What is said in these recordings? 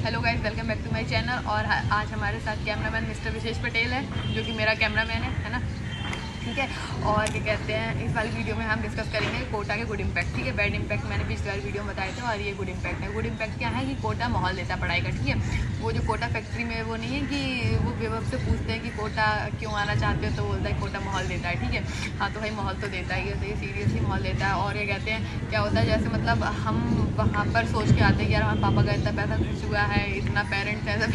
Hello guys, welcome back to my channel. और आज हमारे साथ कैमरामैन मिस्टर विशेष पटेल है, जो कि मेरा कैमरामैन है ना। ठीक है। और क्या कहते हैं, इस वाली वीडियो में हम डिस्कस करेंगे कोटा के गुड इम्पैक्ट। ठीक है, बैड इम्पैक्ट मैंने पिछली वाली वीडियो में बताए थे, और ये गुड इम्पैक्ट है। गुड इम्पैक्ट क्या है कि कोटा माहौल देता है पढ़ाई का। ठीक है, वो जो कोटा फैक्ट्री में वो नहीं है कि वो विभव से पूछते हैं कि कोटा क्यों आना चाहते हो, तो बोलता है कोटा माहौल देता है। ठीक है, हाँ तो भाई माहौल तो देता ही है, तो ये सीरियसली माहौल देता है। और ये कहते हैं क्या होता है, जैसे मतलब हम वहाँ पर सोच के आते हैं कि यार हमारे पापा का इतना पैसा खर्च हुआ है, इतना पेरेंट्स ऐसा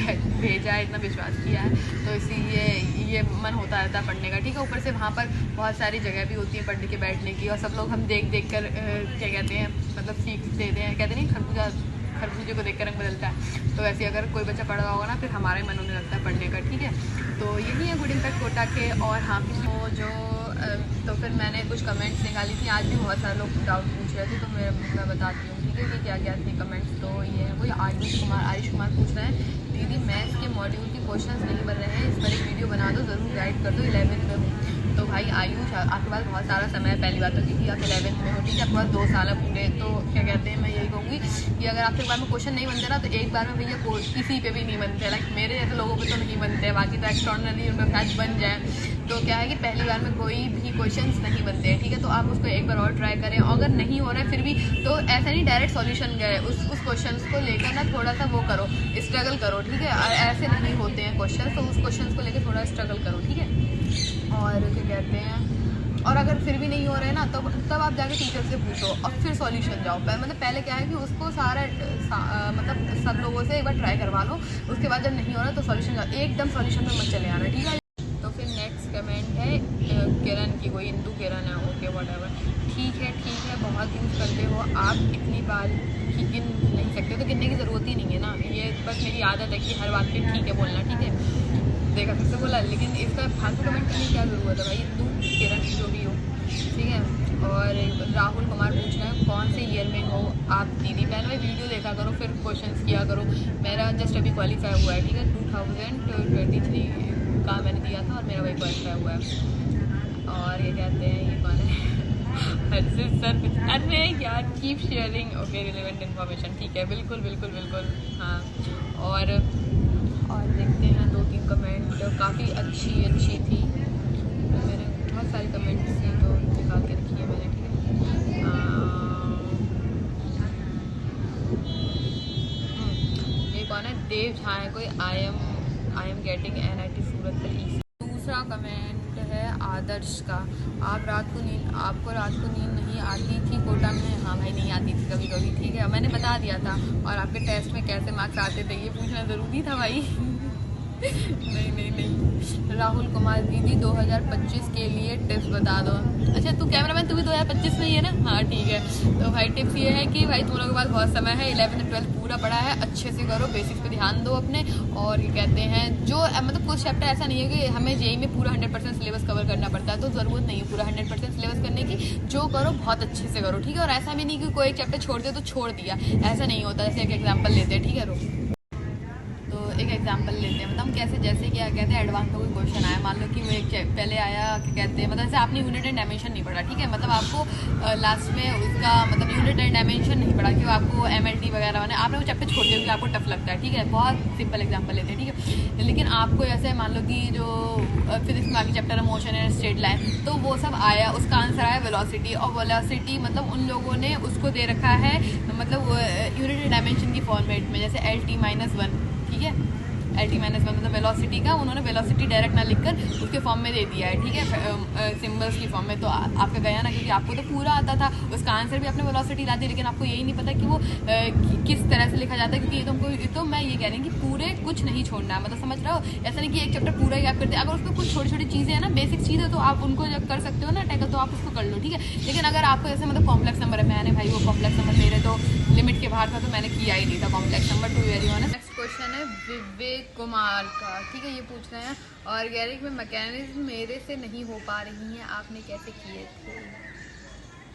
भेजा है, इतना विश्वास किया है, तो इसीलिए ये मन होता रहता है पढ़ने का। ठीक है, ऊपर से वहाँ पर बहुत सारी जगह भी होती है पढ़ने के बैठने की, और सब लोग हम देख देख कर क्या कहते हैं मतलब सीख देते हैं। कहते नहीं खरबूजे को देख कर रंग बदलता है, तो ऐसे अगर कोई बच्चा पढ़ रहा होगा ना, फिर हमारा ही मन होने लगता है पढ़ने का। ठीक है, तो यही है गुड इम्पैक्ट कोटा के। और हाँ तो फिर मैंने कुछ कमेंट्स निकाली थी, आज भी बहुत सारे लोग डाउट पूछ रहे थे, तो मैं बताती हूँ। ठीक है कि क्या क्या थे कमेंट्स। तो ये है, कोई आयुष कुमार पूछ रहे हैं, दीदी मैथ्स के मॉड्यूल के क्वेश्चंस नहीं बन रहे हैं, इस पर एक वीडियो बना दो, ज़रूर गाइड कर दो, 11th में हूँ। तो भाई आयुष, आपके पास बहुत सारा समय है। पहली बात तो क्योंकि आप 11th में हो, ठीक है, आपके पास 2 साल है पूरे। तो क्या कहते हैं, मैं यही कहूँगी कि अगर आपके एक बार में क्वेश्चन नहीं बनते ना, तो एक बार में भैया किसी पे भी नहीं बनते। लाइक मेरे जैसे लोगों पे तो नहीं बनते, बाकी तो एक्स्ट्रॉर्डिनरी उनका शायद बन जाए। तो क्या है कि पहली बार में कोई भी क्वेश्चंस नहीं बनते हैं। ठीक है, तो आप उसको एक बार और ट्राई करें, अगर नहीं हो रहा है फिर भी, तो ऐसा नहीं डायरेक्ट सॉल्यूशन गए, उस क्वेश्चन को लेकर ना थोड़ा सा वो करो, स्ट्रगल करो। ठीक है, ऐसे नहीं होते हैं क्वेश्चन, तो उस क्वेश्चन को लेकर थोड़ा स्ट्रगल करो। ठीक है, और क्या कहते हैं, और अगर फिर भी नहीं हो रहे ना, तो तब आप जाके टीचर से पूछो और फिर सॉल्यूशन जाओ। मतलब पहले क्या है कि उसको मतलब सब लोगों से एक बार ट्राई करवा लो, उसके बाद जब नहीं हो रहा तो सॉल्यूशन जाओ, एकदम सॉल्यूशन में मत चले आना। ठीक है, तो फिर नेक्स्ट कमेंट है किरण की, कोई इंदू किरण है, ओके व्हाटएवर। ठीक है, बहुत यूज़ करते हो आप, इतनी बार गिन नहीं सकते, तो गिनने की ज़रूरत ही नहीं है ना। ये बस मेरी आदत है कि हर बात पे ठीक है बोलना। ठीक है, देखा फिर से बोला, लेकिन इसका फालतू कमेंट करने की क्या ज़रूरत है भाई। इंदू किरण जो भी हो, ठीक है। और राहुल कुमार पूछ रहे हैं कौन से ईयर में हो आप दीदी। पहले भाई वीडियो देखा करो, फिर क्वेश्चंस किया करो। मेरा जस्ट अभी क्वालिफाई हुआ है। ठीक है, 2023 का मैंने दिया था, और मेरा वही क्वालिफाई हुआ है। और ये कहते हैं, ये कौन है सर, अरे यार keep sharing, okay relevant information. ठीक है, बिल्कुल हाँ। और देखते हैं 2-3 कमेंट, काफ़ी अच्छी थी। मैंने बहुत सारी कमेंट्स थी, तो निकाल के रखी है मैंने। ठीक है, ये कौन है, देव झा है कोई, आई एम गेटिंग NIT सूरत पर EC। दूसरा कमेंट है आदर्श का, आपको रात को नींद नहीं आती थी कोटा में। हाँ भाई, नहीं आती थी कभी कभी। ठीक है, मैंने बता दिया था। और आपके टेस्ट में कैसे मार्क्स आते थे, ये पूछना ज़रूरी था भाई। नहीं। राहुल कुमार दीदी 2025 के लिए टिप्स बता दो। अच्छा, तू कैमरामैन, तू भी 2025 में ही है ना। हाँ ठीक है, तो भाई टिप्स ये है कि भाई तुम लोगों के पास बहुत समय है, 11th 12th पूरा पढ़ा है, अच्छे से करो, बेसिक्स पे ध्यान दो अपने। और ये कहते हैं जो मतलब कुछ चैप्टर ऐसा नहीं है कि हमें JEE में पूरा 100% सिलेबस कवर करना पड़ता है, तो ज़रूरत नहीं है पूरा 100% सिलेबस करने की। जो करो बहुत अच्छे से करो। ठीक है, और ऐसा भी नहीं कि कोई चैप्टर छोड़ दे तो छोड़ दिया, ऐसा नहीं होता। जैसे एक एग्जाम्पल लेते हैं, ठीक है, रुक, एक एग्जांपल लेते हैं, मतलब कैसे, जैसे क्या कहते हैं एडवांस में कोई क्वेश्चन आया, मान लो कि वो एक पहले आया, क्या कहते हैं मतलब जैसे आपने यूनिट एंड डायमेंशन नहीं पढ़ा। ठीक है, मतलब आपको लास्ट में उसका मतलब यूनिट एंड डायमेंशन नहीं पढ़ा, कि आपको MLT वगैरह बने, आपने वो चैप्टर छोड़ दिया क्योंकि आपको टफ लगता है। ठीक है, बहुत सिंपल एग्जाम्पल लेते हैं। ठीक है, लेकिन आपको ऐसे मान लो कि जो फिजिक्स में बाकी चैप्टर है मोशन एंड स्ट्रेट लाइन, तो वो सब आया, उसका आंसर आया वेलोसिटी। और वेलोसिटी मतलब उन लोगों ने उसको दे रखा है मतलब यूनिट एंड डायमेंशन की फॉर्मेट में, जैसे LT-1। ठीक है, LT-1 मतलब वेलोसिटी का, उन्होंने वेलोसिटी डायरेक्ट ना लिखकर उसके फॉर्म में दे दिया है। ठीक है, सिंबल्स की फॉर्म में। तो आपका गया ना, क्योंकि आपको तो पूरा आता था, उसका आंसर भी आपने वेलोसिटी ला दी, लेकिन आपको यही नहीं पता कि वो किस तरह से लिखा जाता है। क्योंकि तो मैं ये कह रही हूँ कि पूरे कुछ नहीं छोड़ना है, मतलब समझ रहे हो, ऐसा नहीं कि एक चैप्टर पूरा ही आप करते हैं। अगर उसमें कुछ छोटी छोटी चीज़ें हैं ना, बेसिक चीज़ें, तो आप उनको जब कर सकते हो ना टैकल, तो आप उसको कर लो। ठीक है, लेकिन अगर आपको ऐसे मतलब कॉम्प्लेक्स नंबर है, मैंने भाई वो कॉम्प्लेक्स नंबर मेरे तो लिमिट के बाहर था, तो मैंने किया ही नहीं था complex number, to very honest. Next question है विवेक कुमार का। ठीक है, ये पूछ रहे हैं ऑर्गेनिक में मैकेनिज्म मेरे से नहीं हो पा रही हैं, आपने कैसे किए थे।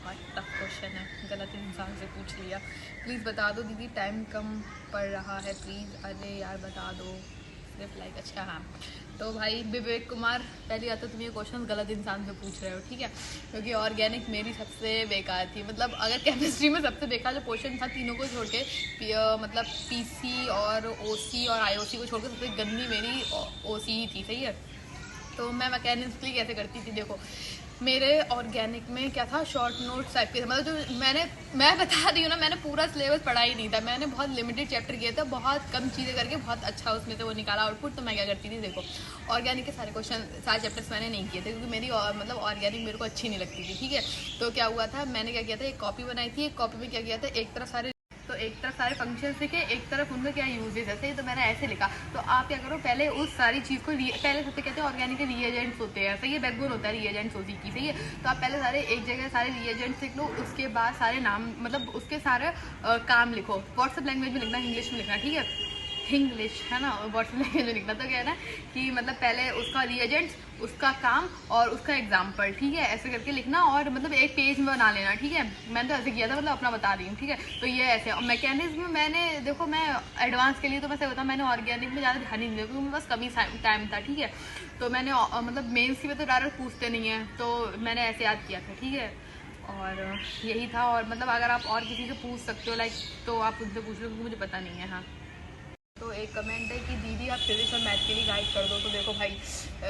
और टफ क्वेश्चन है, गलत इंसान से पूछ लिया। प्लीज़ बता दो दीदी, टाइम कम पड़ रहा है प्लीज़। अरे यार बता दो, सिर्फ लाइक, अच्छा हाँ, तो भाई विवेक कुमार, पहली बात तो तुम ये क्वेश्चन गलत इंसान से पूछ रहे हो, ठीक है, क्योंकि ऑर्गेनिक मेरी सबसे बेकार थी। मतलब अगर केमिस्ट्री में सबसे बेकार जो क्वेश्चन था तीनों को छोड़ के, मतलब पीसी और ओसी और आईओसी को छोड़ के सबसे गंदी मेरी ओसी ही थी, सही है। तो मैं मैकेनिकली कैसे करती थी, देखो मेरे ऑर्गेनिक में क्या था, शॉर्ट नोट्स टाइप के थे। मतलब जो मैं बता रही हूँ ना, मैंने पूरा सिलेबस पढ़ा ही नहीं था, मैंने बहुत लिमिटेड चैप्टर किए थे, बहुत कम चीज़ें करके बहुत अच्छा उसमें से वो निकाला आउटपुट। तो मैं क्या करती थी, देखो ऑर्गेनिक के सारे क्वेश्चन, सारे चैप्टर्स मैंने नहीं किए थे, क्योंकि मेरी मतलब ऑर्गेनिक मेरे को अच्छी नहीं लगती थी, ठीक है। तो क्या हुआ था, मैंने क्या किया था, एक कॉपी बनाई थी, एक कॉपी में क्या किया था, एक तरफ सारे फंक्शंस लिखे, एक तरफ उनका क्या यूजेस है, सही। तो मैंने ऐसे लिखा। तो आप क्या करो, पहले उस सारी चीज़ को पहले सबसे कहते हैं ऑर्गेनिक के रीएजेंट्स होते हैं, सही है, बैकबोन होता है रीएजेंट्स ओसी की, सही है। तो आप पहले सारे एक जगह सारे रीएजेंट्स लिख लो, उसके बाद सारे नाम, मतलब उसके सारे काम लिखो। व्हाट्सएप लैंग्वेज में लिखना, इंग्लिश में लिखना, ठीक है, इंग्लिश है ना, व्हाट्सएप लैंग्वेज में लिखना। तो क्या है ना कि मतलब पहले उसका रीएजेंट्स, उसका काम और उसका एग्जाम्पल, ठीक है, ऐसे करके लिखना और मतलब एक पेज में बना लेना, ठीक है। मैंने तो ऐसे किया था, मतलब अपना बता रही हूँ, ठीक है। तो ये ऐसे। और मैकेनिज्म मैंने, देखो मैं एडवांस के लिए तो मैं सही बताऊँ, मैंने ऑर्गेनिक में ज़्यादा ध्यान नहीं दिया, क्योंकि मेरे पास कभी टाइम था, ठीक है। तो मैंने मतलब मेन्स की में तो डायरेक्ट पूछते नहीं है, तो मैंने ऐसे याद किया था, ठीक है। और यही था। और मतलब अगर आप और किसी से पूछ सकते हो लाइक, तो आप उनसे पूछ लो, क्योंकि मुझे पता नहीं है। हाँ, तो एक कमेंट है कि दीदी आप फिजिक्स और मैथ के लिए गाइड कर दो। तो देखो भाई,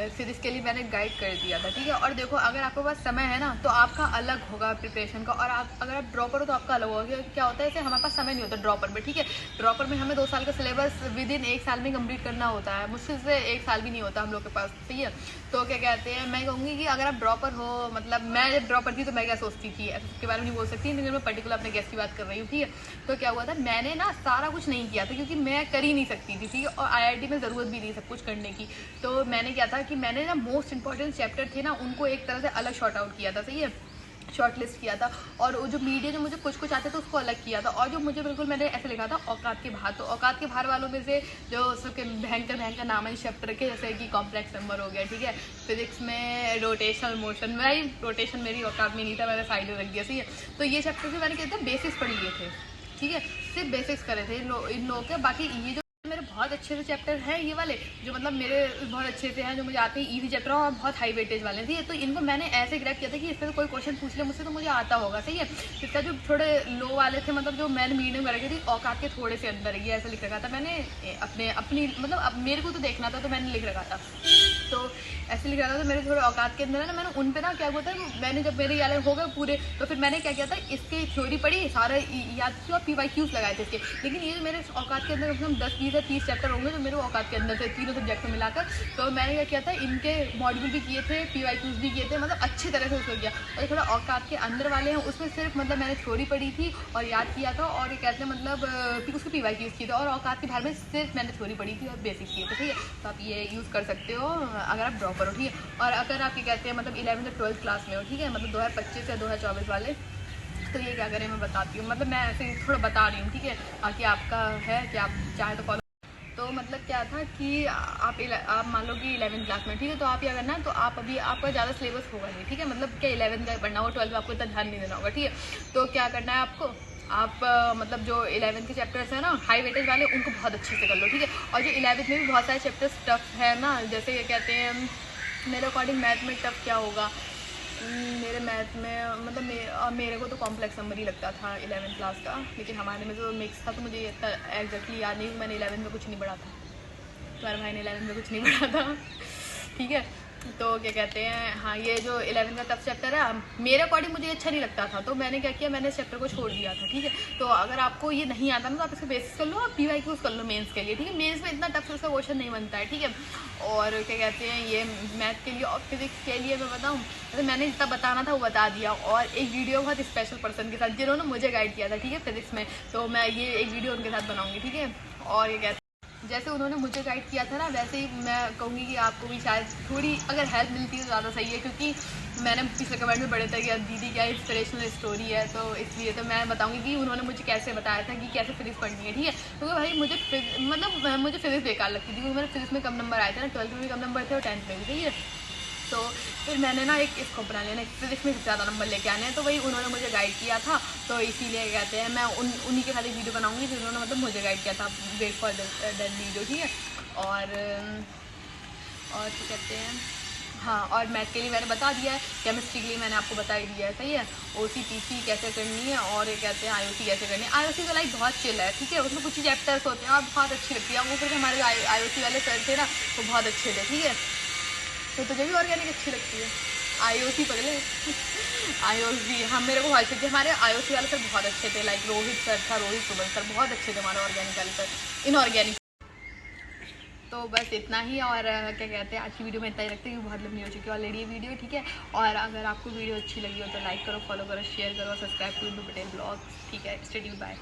फिजिक्स के लिए मैंने गाइड कर दिया था, ठीक है। और देखो अगर आपके पास समय है ना, तो आपका अलग होगा प्रिपरेशन का, और आप अगर आप ड्रॉपर हो तो आपका अलग होगा। क्या होता है, जैसे हमारे पास समय नहीं होता ड्रॉपर में, ठीक है। ड्रॉपर में हमें 2 साल का सिलेबस विद इन 1 साल में कंप्लीट करना होता है, मुश्किल से 1 साल भी नहीं होता हम लोग के पास, सही है। तो क्या कहते हैं, मैं कहूँगी कि अगर आप ड्रॉपर हो, मतलब मैं जब ड्रॉपर थी तो मैं क्या सोचती थी, इसके बारे में नहीं बोल सकती, लेकिन मैं पर्टिकुलर अपने गेस्ट की बात कर रही हूँ, ठीक है। तो क्या हुआ था, मैंने ना सारा कुछ नहीं किया था, क्योंकि मैं कर ही नहीं सकती थी, ठीक है। और आईआईटी में ज़रूरत भी नहीं सब कुछ करने की। तो मैंने क्या था कि मैंने ना मोस्ट इंपॉर्टेंट चैप्टर थे ना, उनको एक तरह से अलग शॉर्ट आउट किया था, सही है, शॉर्ट लिस्ट किया था। और वो जो मीडिया जो मुझे कुछ आते थे उसको अलग किया था, और जो मुझे बिल्कुल मैंने ऐसे लिखा था औकात के बाहर। तो औकात के बाहर वालों में से जो सबके भयंकर नाम है चैप्टर के, जैसे कि कॉम्प्लेक्स नंबर हो गया, ठीक है। फिजिक्स में रोटेशनल मोशन, भाई रोटेशन मेरी औकात में नहीं था, मैंने साइड में रख दिया, सही है। तो ये चैप्टर से मैंने कहते हैं बेसिक्स पढ़ लिए थे, ठीक है, सिर्फ बेसिक्स करे थे इन लोगों के। बाकी ये जो मेरे बहुत अच्छे से चैप्टर हैं, ये वाले जो मतलब मेरे बहुत अच्छे से हैं, जो मुझे आते हैं इजी चैप्टर और बहुत हाई वेटेज वाले थे, तो इनको मैंने ऐसे ग्रैब किया था कि इसमें कोई क्वेश्चन पूछ ले मुझसे तो मुझे आता होगा, सही है। इसका जो थोड़े लो वाले थे, मतलब जो मैंने मीडियम करके थी, औकात के थोड़े से अंदर ये ऐसे लिख रखा था मैंने अपनी मतलब अब मेरे को तो देखना था, तो मैंने लिख रखा था। तो ऐसे लिख रहा था, तो मेरे थोड़े औकात के अंदर है ना, मैंने उन पे ना क्या होता है, मैंने जब मेरे याद हो गए पूरे, तो फिर मैंने क्या किया था, इसकी थ्योरी पढ़ी, सारे याद किया, PYQs लगाए थे इसके। लेकिन ये मेरे औकात के अंदर कम से कम 10, 20 या 30 चैप्टर होंगे जो मेरे औकात के अंदर थे, तीनों सब्जेक्ट में मिलाकर। तो मैंने क्या किया था, इनके मॉड्यूल भी किए थे, PYQs भी किए थे, मतलब अच्छी तरह से उसको किया। और थोड़ा औकात के अंदर वाले हैं, उसमें सिर्फ मतलब मैंने थ्योरी पढ़ी थी और याद किया था, और ये कहते हैं मतलब उसके PYQs किए थे। और औकात के बारे में सिर्फ मैंने थ्योरी पढ़ी थी और बेसिक किए थे, ठीक है। तो आप ये यूज़ कर सकते हो अगर आप ड्रॉपर हो, ठीक है। और अगर आप ये कहते हैं मतलब 11th और 12th क्लास में हो, ठीक है, मतलब 2025 या 2024 वाले, तो ये क्या करें मैं बताती हूँ, मतलब मैं ऐसे थोड़ा बता रही हूँ, ठीक है, ताकि आपका है कि आप चाहे तो फॉलो। तो मतलब क्या था कि आप मान लो कि 11th क्लास में, ठीक है, तो आप क्या करना है, तो आप अभी आपका ज़्यादा सिलेबस होगा नहीं, ठीक है, मतलब क्या 11th का पढ़ना होगा, 12th में आपको इतना ध्यान नहीं देना होगा, ठीक है। तो क्या करना है आपको, आप मतलब जो 11th के चैप्टर्स हैं ना हाई वेटेज वाले, उनको बहुत अच्छे से कर लो, ठीक है। और जो 11th में भी बहुत सारे चैप्टर्स टफ है ना, जैसे ये कहते हैं, मेरे अकॉर्डिंग मैथ में टफ क्या होगा, मेरे मैथ में मतलब मेरे को तो कॉम्प्लेक्स नंबर ही लगता था 11th क्लास का, लेकिन हमारे में जो मिक्स था, तो मुझे एग्जैक्टली याद नहीं, मैंने 11th में कुछ नहीं पढ़ा था, तुम्हारे भाई ने 11th में कुछ नहीं पढ़ा था, ठीक है। तो क्या कहते हैं, हाँ, ये जो 11th का टफ चैप्टर है, मेरे अकॉर्डिंग मुझे अच्छा नहीं लगता था, तो मैंने क्या किया, मैंने इस चैप्टर को छोड़ दिया था, ठीक है। तो अगर आपको ये नहीं आता ना, तो आप इसका बेसिस कर लो, आप PYQs कर लो मेंस के लिए, ठीक है। मेंस में इतना टफ उसका क्वेश्चन नहीं बनता है, ठीक है। और क्या कहते हैं, ये मैथ के लिए और फिजिक्स के लिए मैं बताऊँ, तो मैंने जितना बताना था वो बता दिया। और एक वीडियो बहुत स्पेशल पर्सन के साथ, जिन्होंने मुझे गाइड किया था, ठीक है, फिजिक्स में, तो मैं ये एक वीडियो उनके साथ बनाऊँगी, ठीक है। और ये कहते जैसे उन्होंने मुझे गाइड किया था ना, वैसे ही मैं कहूँगी कि आपको भी शायद थोड़ी अगर हेल्प मिलती है तो ज़्यादा सही है, क्योंकि मैंने पिछले कमेंट में पढ़े थे कि दीदी क्या इंस्पिरेशनल स्टोरी है, तो इसलिए तो मैं बताऊँगी कि उन्होंने मुझे कैसे बताया था कि कैसे फिजिक्स पढ़नी है, ठीक है। क्योंकि भाई मुझे फिजिक्स बेकार लगती थी, क्योंकि मेरे फिजिक्स में कम नंबर आए थे ना, 12th में भी कम नंबर थे और 10th में भी, ठीक है। तो फिर मैंने ना एक इसको बना लिया ना, फिजिक्स में ज़्यादा नंबर लेके आने हैं, तो वही उन्होंने मुझे गाइड किया था, तो इसीलिए कहते हैं मैं उन्हीं के साथ एक वीडियो बनाऊंगी जिन्होंने मतलब मुझे गाइड किया था, वेट फॉर दैट वीडियो, ठीक है। और और क्या कहते हैं, हाँ, और मैथ के लिए मैंने बता दिया है, केमिस्ट्री के लिए मैंने आपको बता ही दिया है, सही है। OCPC कैसे करनी है और ये कहते हैं IOC कैसे करनी है। IOC तो लाइक बहुत चिल है, ठीक है, उसमें कुछ ही चैप्टर्स होते हैं और बहुत अच्छी लगती है। ऊपर से हमारे IOC वाले सर थे ना, वो बहुत अच्छे थे, ठीक है। तो तुझे भी ऑर्गेनिक अच्छी लगती है? IOC पगले IOC, हम मेरे को बहुत अच्छे थे हमारे IOC वाले सर, बहुत अच्छे थे। लाइक रोहित सर था, रोहित सुबल सर, बहुत अच्छे थे हमारे ऑर्गेनिक वाले सर, इनऑर्गेनिक। तो बस इतना ही, और क्या कहते हैं, आज की वीडियो में इतना ही रखते हैं, बहुत लंबी हो चुकी है ऑलरेडी ये वीडियो, ठीक है। और अगर आपको वीडियो अच्छी लगी हो तो लाइक करो, फॉलो करो, शेयर करो, subscribe to Indu Patel blog, ठीक है। Stay tuned, bye.